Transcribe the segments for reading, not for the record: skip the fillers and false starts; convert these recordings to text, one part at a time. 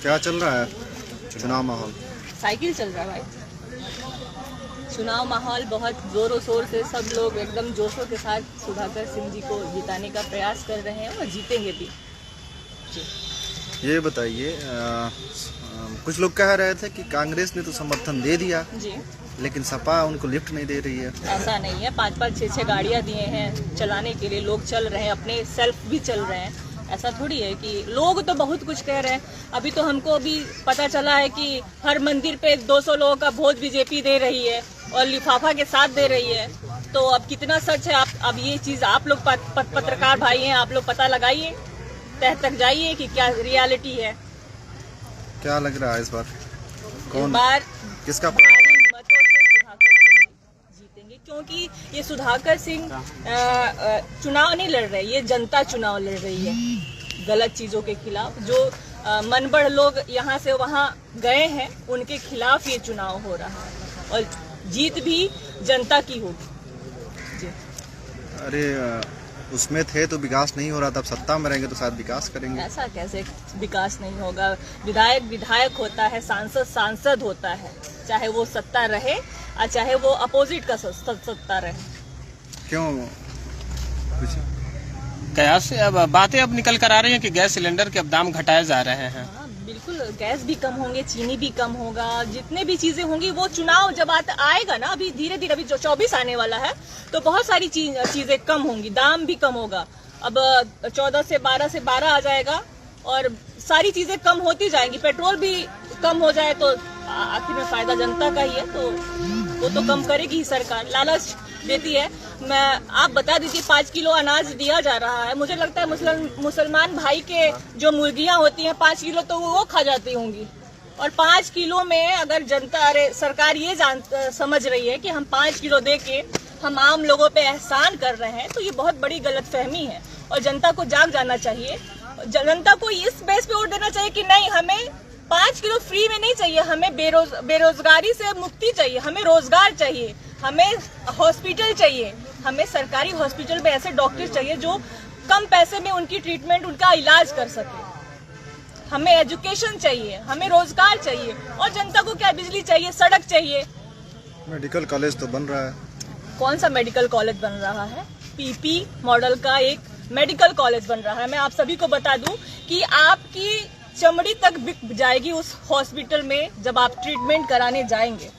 क्या चल रहा है चुनाव माहौल? साइकिल चल रहा है भाई। चुनाव माहौल बहुत जोरों शोर से सब लोग एकदम जोशों के साथ सुधाकर सिंह जी को जिताने का प्रयास कर रहे हैं और जीतेंगे भी। ये बताइए, कुछ लोग कह रहे थे कि कांग्रेस ने तो समर्थन दे दिया जी, लेकिन सपा उनको लिफ्ट नहीं दे रही है। ऐसा नहीं है। 5-5, 6-6 गाड़ियाँ दिए हैं चलाने के लिए, लोग चल रहे हैं, अपने सेल्फ भी चल रहे हैं। ऐसा थोड़ी है कि लोग तो बहुत कुछ कह रहे हैं। अभी तो हमको भी पता चला है कि हर मंदिर पे 200 लोगों का भोज बीजेपी दे रही है और लिफाफा के साथ दे रही है। तो अब कितना सच है, आप अब ये चीज़ आप लोग पत्रकार भाई हैं, आप लोग पता लगाइए, तह तक जाइए कि क्या रियलिटी है। क्या लग रहा है इस बार कौन, बार किसका मतों से सुधाकर सिंह जीतेंगे? क्योंकि ये सुधाकर सिंह चुनाव नहीं लड़ रहे, ये जनता चुनाव लड़ रही है गलत चीजों के खिलाफ। जो मनबढ़ लोग यहाँ से वहाँ गए हैं उनके खिलाफ ये चुनाव हो रहा है और जीत भी जनता की होगी जी। अरे उसमें थे तो विकास नहीं हो रहा था, अब सत्ता में रहेंगे तो शायद विकास करेंगे। ऐसा कैसे विकास नहीं होगा? विधायक विधायक होता है, सांसद सांसद होता है, चाहे वो सत्ता रहे और चाहे वो अपोजिट का सत्ता रहे। क्यों गैस अब बातें अब निकल कर आ रही हैं कि गैस सिलेंडर के अब दाम घटाए जा रहे हैं। हाँ बिल्कुल, गैस भी कम होंगे, चीनी भी कम होगा, जितने भी चीजें होंगी वो चुनाव जब आएगा ना, अभी धीरे धीरे, अभी जो 24 आने वाला है तो बहुत सारी चीजें कम होंगी, दाम भी कम होगा। अब 14 से 12 आ जाएगा और सारी चीजें कम होती जाएंगी। पेट्रोल भी कम हो जाए तो आखिर में फायदा जनता का ही है, तो वो तो कम करेगी ही सरकार, लालच देती है। आप बता दीजिए 5 किलो अनाज दिया जा रहा है, मुझे लगता है मुसलमान भाई के जो मुर्गियां होती हैं 5 किलो तो वो खा जाती होंगी। और 5 किलो में अगर जनता, अरे सरकार ये समझ रही है कि हम 5 किलो दे के हम आम लोगों पे एहसान कर रहे हैं, तो ये बहुत बड़ी गलतफहमी है और जनता को जाग जाना चाहिए। जनता को इस बेस पे वोट देना चाहिए कि नहीं, हमें 5 किलो फ्री में नहीं चाहिए, हमें बेरोजगारी से मुक्ति चाहिए, हमें रोजगार चाहिए, हमें हॉस्पिटल चाहिए, हमें सरकारी हॉस्पिटल में ऐसे डॉक्टर चाहिए जो कम पैसे में उनकी ट्रीटमेंट, उनका इलाज कर सके। हमें एजुकेशन चाहिए, हमें रोजगार चाहिए और जनता को क्या, बिजली चाहिए, सड़क चाहिए। मेडिकल कॉलेज तो बन रहा है। कौन सा मेडिकल कॉलेज बन रहा है? पीपी मॉडल का एक मेडिकल कॉलेज बन रहा है। मैं आप सभी को बता दूं कि आपकी चमड़ी तक बिक जाएगी उस हॉस्पिटल में जब आप ट्रीटमेंट कराने जाएंगे।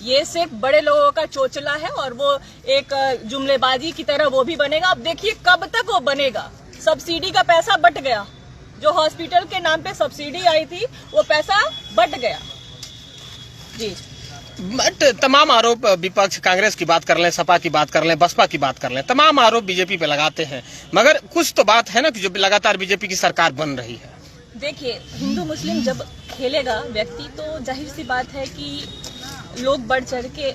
ये सिर्फ बड़े लोगों का चोचला है और वो एक जुमलेबाजी की तरह वो भी बनेगा। अब देखिए कब तक वो बनेगा। सब्सिडी का पैसा बट गया, जो हॉस्पिटल के नाम पे सब्सिडी आई थी वो पैसा बट गया जी। बट तमाम आरोप विपक्ष, कांग्रेस की बात कर लें, सपा की बात कर लें, बसपा की बात कर लें, तमाम आरोप बीजेपी पे लगाते हैं, मगर कुछ तो बात है ना कि जो लगातार बीजेपी की सरकार बन रही है। देखिए, हिंदू मुस्लिम जब खेलेगा व्यक्ति तो जाहिर सी बात है कि लोग बढ़ चढ़ के,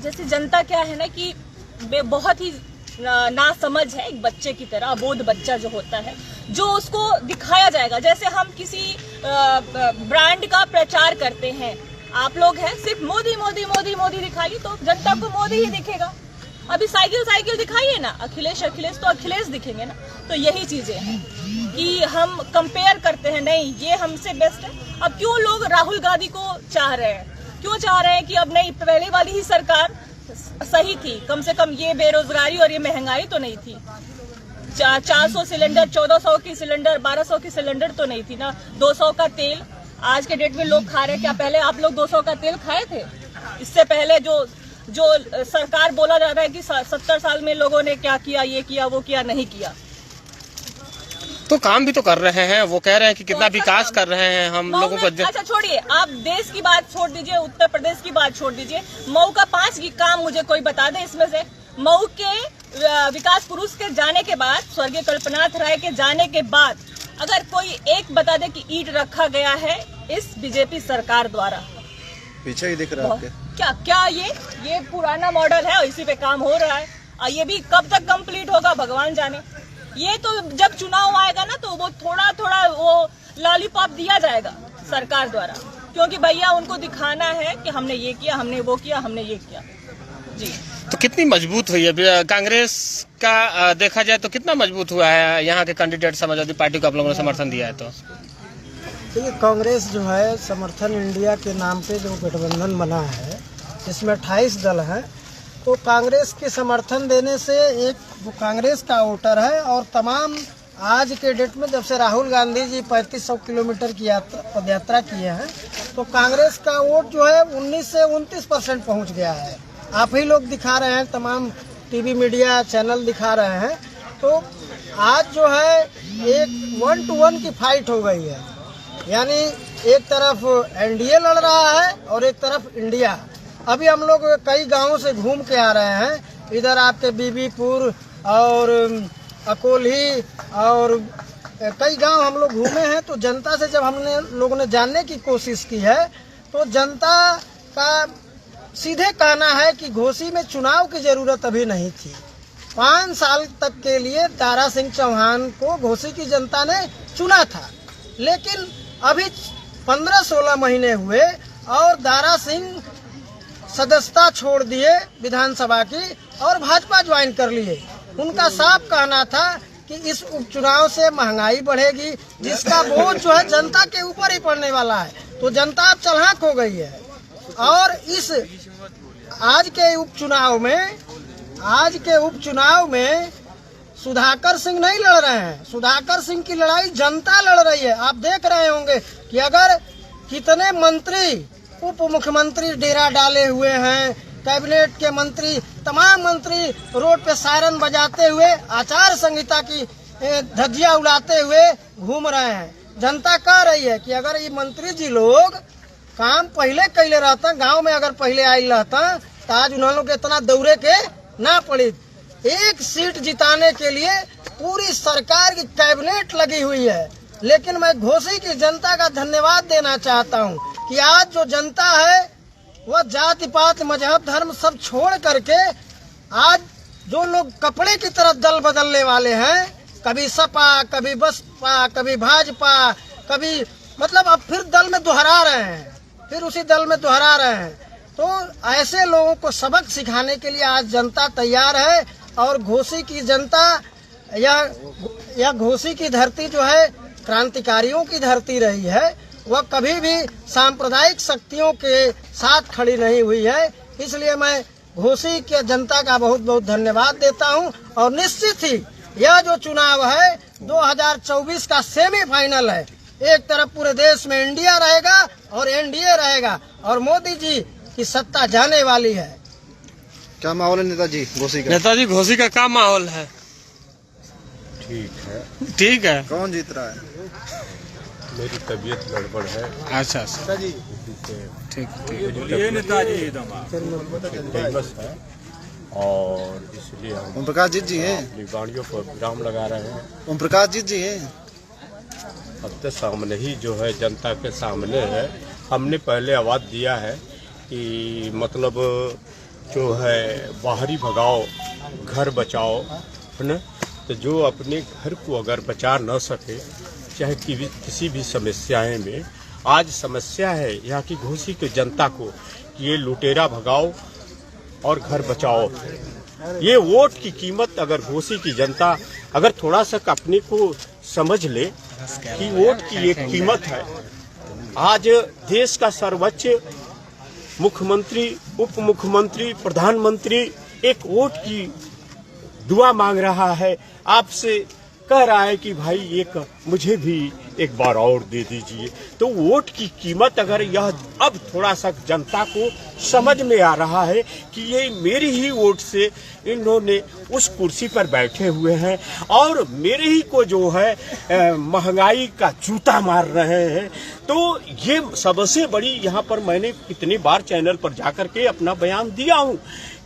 जैसे जनता क्या है ना कि बहुत ही ना समझ है, एक बच्चे की तरह, अबोध बच्चा जो होता है, जो उसको दिखाया जाएगा। जैसे हम किसी ब्रांड का प्रचार करते हैं, आप लोग हैं सिर्फ मोदी मोदी मोदी मोदी दिखाइए तो जनता को मोदी ही दिखेगा। अभी साइकिल दिखाइए ना, अखिलेश तो अखिलेश दिखेंगे ना। तो यही चीजें हैं कि हम कंपेयर करते हैं, नहीं ये हमसे बेस्ट है। अब क्यों लोग राहुल गांधी को चाह रहे हैं? क्यों चाह रहे हैं कि अब नहीं, पहले वाली ही सरकार सही थी, कम से कम ये बेरोजगारी और ये महंगाई तो नहीं थी। 400 सिलेंडर, 1400 की सिलेंडर, 1200 की सिलेंडर तो नहीं थी ना। 200 का तेल आज के डेट में लोग खा रहे हैं। क्या पहले आप लोग 200 का तेल खाए थे? इससे पहले जो सरकार बोला जा रहा है कि 70 साल में लोगों ने क्या किया, ये किया, वो किया, नहीं किया। तो काम भी तो कर रहे हैं, वो कह रहे हैं कि कितना विकास कर रहे हैं हम लोगों को। अच्छा छोड़िए, आप देश की बात छोड़ दीजिए, उत्तर प्रदेश की बात छोड़ दीजिए, मऊ का 5 काम मुझे कोई बता दे इसमें से। मऊ के विकास पुरुष के जाने के बाद, स्वर्गीय कल्पनाथ राय के जाने के बाद, अगर कोई एक बता दे कि ईंट रखा गया है इस बीजेपी सरकार द्वारा। पीछे ही दिख रहा है क्या क्या ये पुराना मॉडल है, इसी पे काम हो रहा है। और ये भी कब तक कंप्लीट होगा भगवान जाने। ये तो जब चुनाव आएगा ना तो वो थोड़ा थोड़ा वो लॉलीपॉप दिया जाएगा सरकार द्वारा, क्योंकि भैया उनको दिखाना है कि हमने ये किया, हमने वो किया, हमने ये किया जी। तो कितनी मजबूत हुई है कांग्रेस का? देखा जाए तो कितना मजबूत हुआ है यहाँ के कैंडिडेट समाजवादी पार्टी को आप लोगों ने समर्थन दिया है? तो देखिए, कांग्रेस जो है समर्थन इंडिया के नाम पे जो गठबंधन बना है, इसमें 28 दल हैं, तो कांग्रेस के समर्थन देने से एक वो कांग्रेस का वोटर है, और तमाम आज के डेट में जब से राहुल गांधी जी 3500 किलोमीटर की पदयात्रा किए हैं, तो कांग्रेस का वोट जो है 19 से 29% पहुँच गया है। आप ही लोग दिखा रहे हैं, तमाम टीवी मीडिया चैनल दिखा रहे हैं। तो आज जो है एक 1 to 1 की फाइट हो गई है, यानी एक तरफ एनडीए लड़ रहा है और एक तरफ इंडिया। अभी हम लोग कई गांवों से घूम के आ रहे हैं, इधर आपके बीबीपुर और अकोली और कई गांव हम लोग घूमे हैं। तो जनता से जब हमने लोगों ने जानने की कोशिश की है, तो जनता का सीधे कहना है कि घोसी में चुनाव की जरूरत अभी नहीं थी। 5 साल तक के लिए दारा सिंह चौहान को घोसी की जनता ने चुना था, लेकिन अभी 15-16 महीने हुए और दारा सिंह सदस्यता छोड़ दिए विधानसभा की और भाजपा ज्वाइन कर लिए। उनका साफ कहना था कि इस उपचुनाव से महंगाई बढ़ेगी, जिसका बोझ जो है जनता के ऊपर ही पड़ने वाला है। तो जनता अब चल्हाक हो गई है, और इस आज के उपचुनाव में सुधाकर सिंह नहीं लड़ रहे हैं। सुधाकर सिंह की लड़ाई जनता लड़ रही है। आप देख रहे होंगे कि अगर कितने मंत्री, उप मुख्यमंत्री डेरा डाले हुए हैं, कैबिनेट के मंत्री, तमाम मंत्री रोड पे सायरन बजाते हुए, आचार संहिता की धज्जियां उड़ाते हुए घूम रहे हैं। जनता कह रही है कि अगर ये मंत्री जी लोग काम पहले कैले रहता, गांव में अगर पहले आई रहता, तो आज उन्होंने लोग इतना दौड़े के ना पड़ी। एक सीट जिताने के लिए पूरी सरकार की कैबिनेट लगी हुई है। लेकिन मैं घोसी की जनता का धन्यवाद देना चाहता हूं कि आज जो जनता है वह जाति पात मजहब धर्म सब छोड़ करके आज जो लोग कपड़े की तरह दल बदलने वाले हैं, कभी सपा, कभी बसपा, कभी भाजपा, कभी मतलब अब फिर दल में दोहरा रहे हैं, फिर उसी दल में दोहरा रहे हैं। तो ऐसे लोगों को सबक सिखाने के लिए आज जनता तैयार है। और घोसी की जनता या घोसी की धरती जो है क्रांतिकारियों की धरती रही है, वह कभी भी सांप्रदायिक शक्तियों के साथ खड़ी नहीं हुई है। इसलिए मैं घोसी के जनता का बहुत बहुत धन्यवाद देता हूं। और निश्चित ही यह जो चुनाव है 2024 का सेमीफाइनल है। एक तरफ पूरे देश में इंडिया रहेगा और एनडीए रहेगा, और मोदी जी की सत्ता जाने वाली है। क्या माहौल है नेताजी घोसी का? नेताजी घोसी का क्या माहौल है? ठीक है। कौन जीत रहा है? मेरी तबीयत गड़बड़ है। अच्छा जी, ठीक बोलिए नेताजी, फेमस है और इसलिए हम ओम प्रकाश जी हैं, अपनी गाड़ियों पर विराम लगा रहे हैं। ओम प्रकाश जी हैं। अब तो सामने ही जो है जनता के सामने है। हमने पहले आवाज़ दिया है कि मतलब जो है बाहरी भगाओ घर बचाओ, है ना। तो जो अपने घर को अगर बचा न सके, चाहे किसी भी समस्याएं में, आज समस्या है यहाँ की घोसी की जनता को कि ये लुटेरा भगाओ और घर बचाओ। ये वोट की कीमत अगर घोसी की जनता अगर थोड़ा सा अपने को समझ ले कि वोट की एक कीमत है। आज देश का सर्वोच्च मुख्यमंत्री, उप मुख्यमंत्री, प्रधानमंत्री एक वोट की दुआ मांग रहा है, आपसे कह रहा है कि भाई एक मुझे भी एक बार और दे दीजिए। तो वोट की कीमत अगर यह अब थोड़ा सा जनता को समझ में आ रहा है कि ये मेरी ही वोट से इन्होंने उस कुर्सी पर बैठे हुए हैं और मेरे ही को जो है महंगाई का जूता मार रहे हैं। तो ये सबसे बड़ी, यहाँ पर मैंने कितनी बार चैनल पर जाकर के अपना बयान दिया हूँ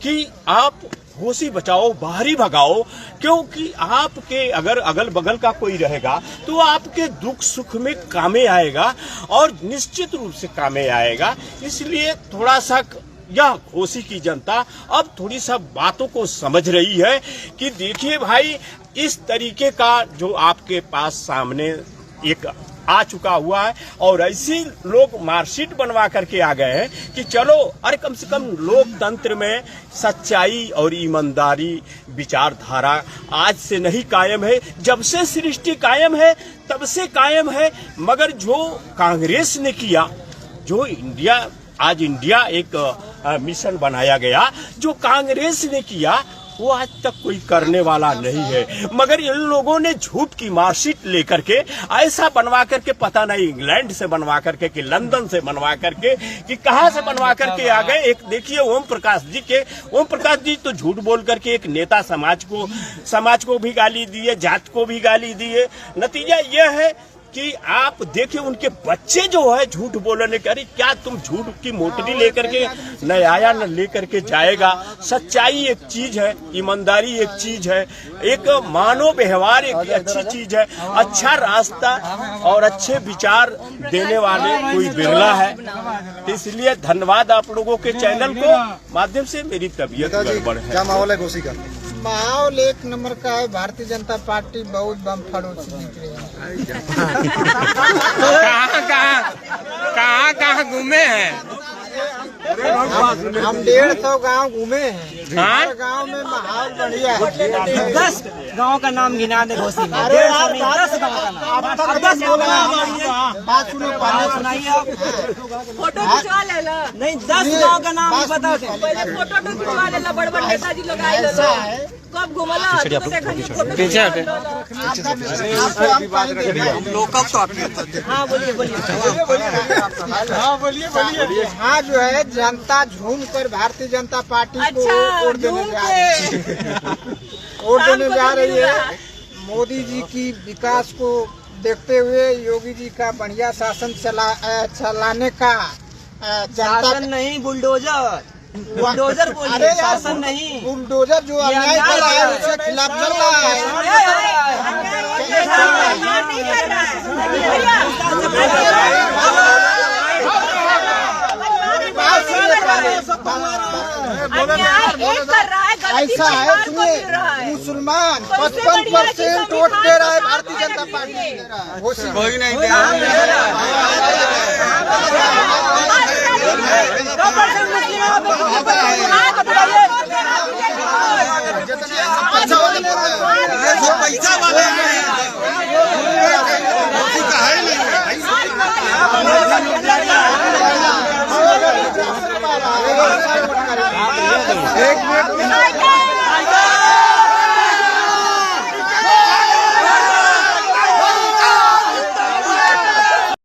कि आप घोसी बचाओ बाहरी भगाओ, क्योंकि आपके अगर अगल बगल का कोई रहेगा तो आपके दुख सुख में कामे आएगा और निश्चित रूप से कामे आएगा। इसलिए थोड़ा सा यह घोसी की जनता अब थोड़ी सा बातों को समझ रही है कि देखिए भाई, इस तरीके का जो आपके पास सामने एक आ चुका हुआ है। और ऐसी लोग मार्कशीट बनवा करके आ गए हैं कि चलो अरे कम से कम लोकतंत्र में सच्चाई और ईमानदारी विचारधारा आज से नहीं कायम है, जब से सृष्टि कायम है तब से कायम है। मगर जो कांग्रेस ने किया, जो आज इंडिया एक मिशन बनाया गया, जो कांग्रेस ने किया वो आज तक कोई करने वाला नहीं है। मगर इन लोगों ने झूठ की मार्कशीट लेकर के ऐसा बनवा करके, पता नहीं इंग्लैंड से बनवा करके कि लंदन से बनवा करके कि कहां से बनवा करके आ गए। एक देखिए ओम प्रकाश जी तो झूठ बोल करके एक नेता समाज को भी गाली दिए, जात को भी गाली दिए। नतीजा यह है कि आप देखिए उनके बच्चे जो है झूठ बोलने के, अरे क्या तुम झूठ की मोटरी लेकर के न आया न लेकर के जाएगा। सच्चाई एक चीज है, ईमानदारी एक चीज है, एक मानव व्यवहार एक अच्छी चीज है, अच्छा रास्ता और अच्छे विचार देने वाले कोई बिरला है। इसलिए धन्यवाद आप लोगों के चैनल को माध्यम से। मेरी तबीयत गड़बड़ है। क्या माहौल है घोसी का? माहौल एक नंबर का है। भारतीय जनता पार्टी बहुत बम फड़ोसी दिख रही है। कहाँ घूमे हैं? हम 150 गांव घूमे हैं। हर गांव में माहौल बढ़िया है। 10 गांव का नाम गिना दे घोसी में। 10 गांव का नाम। 10 गांव का नाम बात सुनो, पहले सुनाइए आप। फोटो खिंचवा लेला, नहीं 10 गांव का नाम ही बता दे। पहले फोटो तो खिंचवा लेला, बड़ नेताजी लोग आए लो। कब घुमला पीछे हटे। हाँ बोलिए। यहाँ जो है जनता झूम कर भारतीय जनता पार्टी को वोट देने जा रही है। मोदी जी की विकास को देखते हुए योगी जी का बढ़िया शासन चलाने का शासन नहीं बुलडोजर बोलिए, शासन नहीं। बुलडोजर जो अन्याय कर रहा है उसके खिलाफ चल रहा है। ऐसा है, सुनिए, मुसलमान 55% वोट दे रहा है, भारतीय जनता पार्टी दे रहा है। कोई नहीं दे पैसा वाले एक मिनट